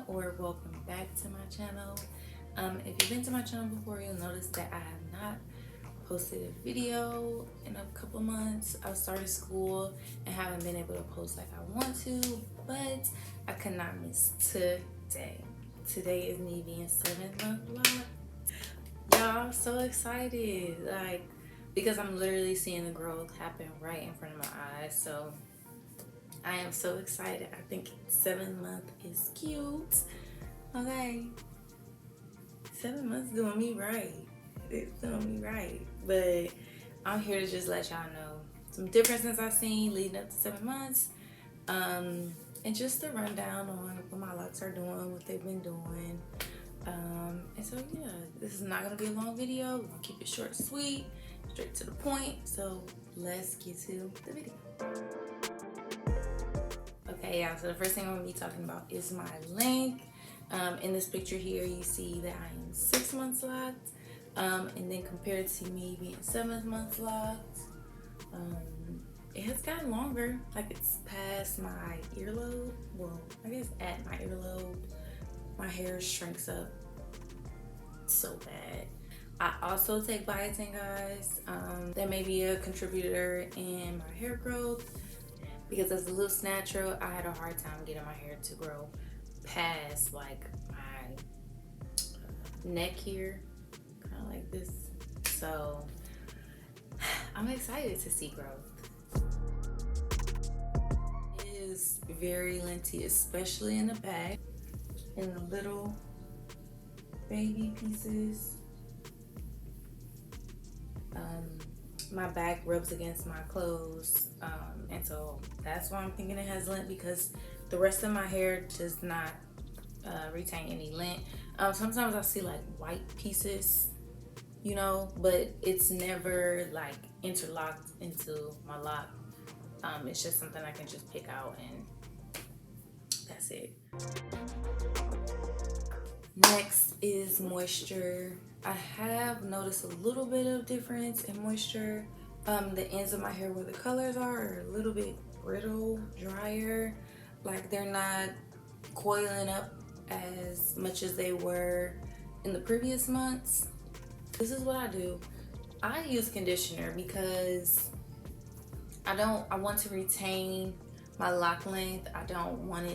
or welcome back to my channel. If you've been to my channel before, you'll notice that I have not posted a video in a couple months. I started school and haven't been able to post like I want to, but I could not miss today. Today is me being 7-month vlog. Y'all, I'm so excited, like, because I'm literally seeing the growth happen right in front of my eyes. So I am so excited. I think 7 months is cute. Okay, 7 months doing me right. It's doing me right. But I'm here to just let y'all know some differences I've seen leading up to 7 months. And just a rundown on what my locks are doing, what they've been doing. And so yeah, this is not gonna be a long video. We're gonna keep it short, sweet, straight to the point. So let's get to the video. Okay, yeah, so the first thing I'm gonna be talking about is my length. In this picture here, you see that I am 6 months locked. And then compared to me being 7 months locked, it has gotten longer. Like, it's past my earlobe. Well, I guess at my earlobe, my hair shrinks up so bad. I also take biotin, guys. That may be a contributor in my hair growth, because as a little snatcher, I had a hard time getting my hair to grow past like my neck here, kind of like this. So I'm excited to see growth. It is very linty, especially in the back, in the little baby pieces. My back rubs against my clothes, and so that's why I'm thinking it has lint, because the rest of my hair does not retain any lint. Sometimes I see like white pieces, you know, but it's never like interlocked into my lock. It's just something I can just pick out and that's it. Next is moisture. I have noticed a little bit of difference in moisture. The ends of my hair where the colors are a little bit brittle, drier. Like, they're not coiling up as much as they were in the previous months. This is what I do. I use conditioner because I want to retain my lock length. I don't want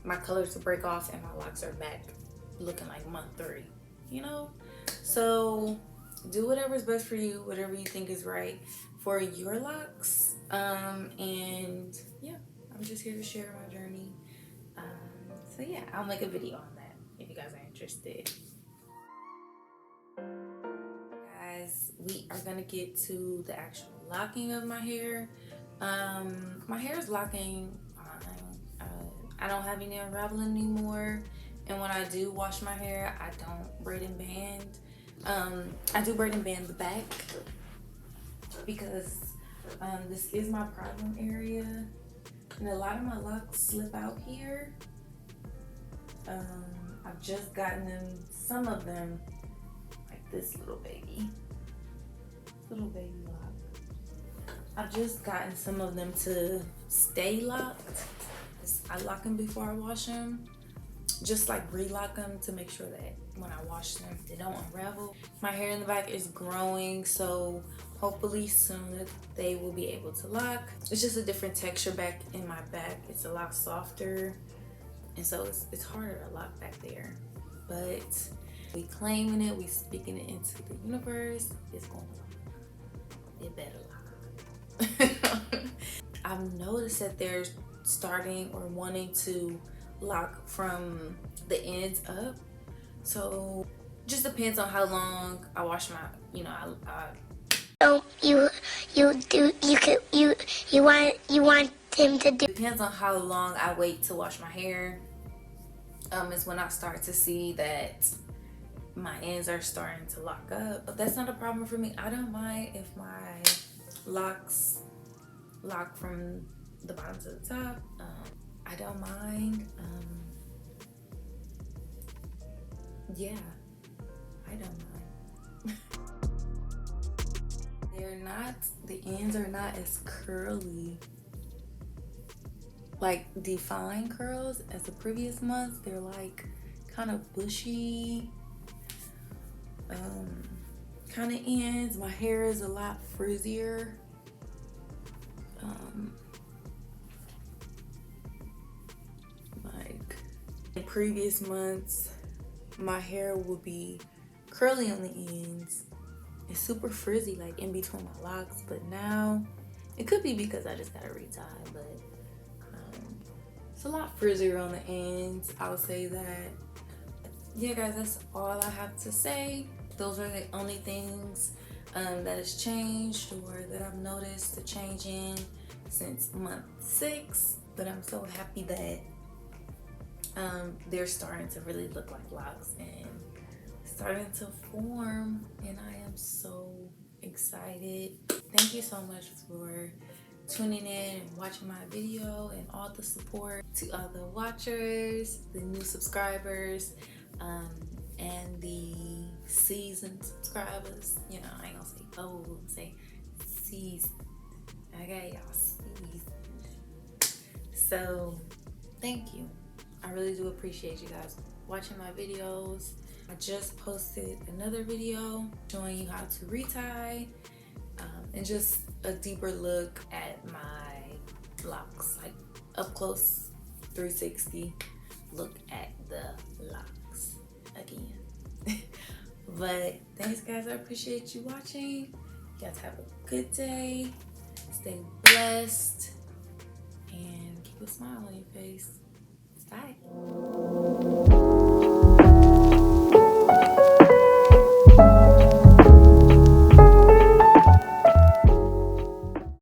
my colors to break off and my locks are back looking like month 3, you know? So do whatever's best for you, whatever you think is right for your locks. And yeah, I'm just here to share my journey. So yeah, I'll make a video on that if you guys are interested. Guys, we are gonna get to the actual locking of my hair. My hair is locking fine. I don't have any unraveling anymore. And when I do wash my hair, I don't braid and band. I do braid and band the back because this is my problem area. And a lot of my locks slip out here. I've just gotten them, some of them, like this little baby lock. I've just gotten some of them to stay locked. I lock them before I wash them. Just like relock them to make sure that when I wash them, they don't unravel. My hair in the back is growing, so hopefully soon they will be able to lock. It's just a different texture back in my back. It's a lot softer, and so it's harder to lock back there. But we claiming it, we speaking it into the universe. It's going to lock. It better lock. I've noticed that they're starting or wanting to lock from the ends up, so just depends on how long I wash my, you know, So you want him to do. Depends on how long I wait to wash my hair. Is when I start to see that my ends are starting to lock up. But that's not a problem for me. I don't mind if my locks lock from the bottom to the top. I don't mind. Yeah, I don't mind. The ends are not as curly like defined curls as the previous months. They're like kind of bushy, kind of ends. My hair is a lot frizzier. Like in previous months, my hair would be curly on the ends. It's super frizzy, like in between my locks. But now, it could be because I just got a retie, but it's a lot frizzier on the ends. I would say that. Yeah, guys, that's all I have to say. Those are the only things that has changed or that I've noticed the change in since month 6. But I'm so happy that they're starting to really look like locks and starting to form, and I am so excited. Thank you so much for tuning in and watching my video, and all the support to all the watchers, the new subscribers, and the seasoned subscribers. You know, I ain't gonna say old, I'm gonna say seasoned. Okay, y'all, seasoned. So thank you. I really do appreciate you guys watching my videos. I just posted another video showing you how to retie, and just a deeper look at my locks, like up close 360 look at the locks again. But thanks, guys. I appreciate you watching. You guys have a good day. Stay blessed and keep a smile on your face. Bye.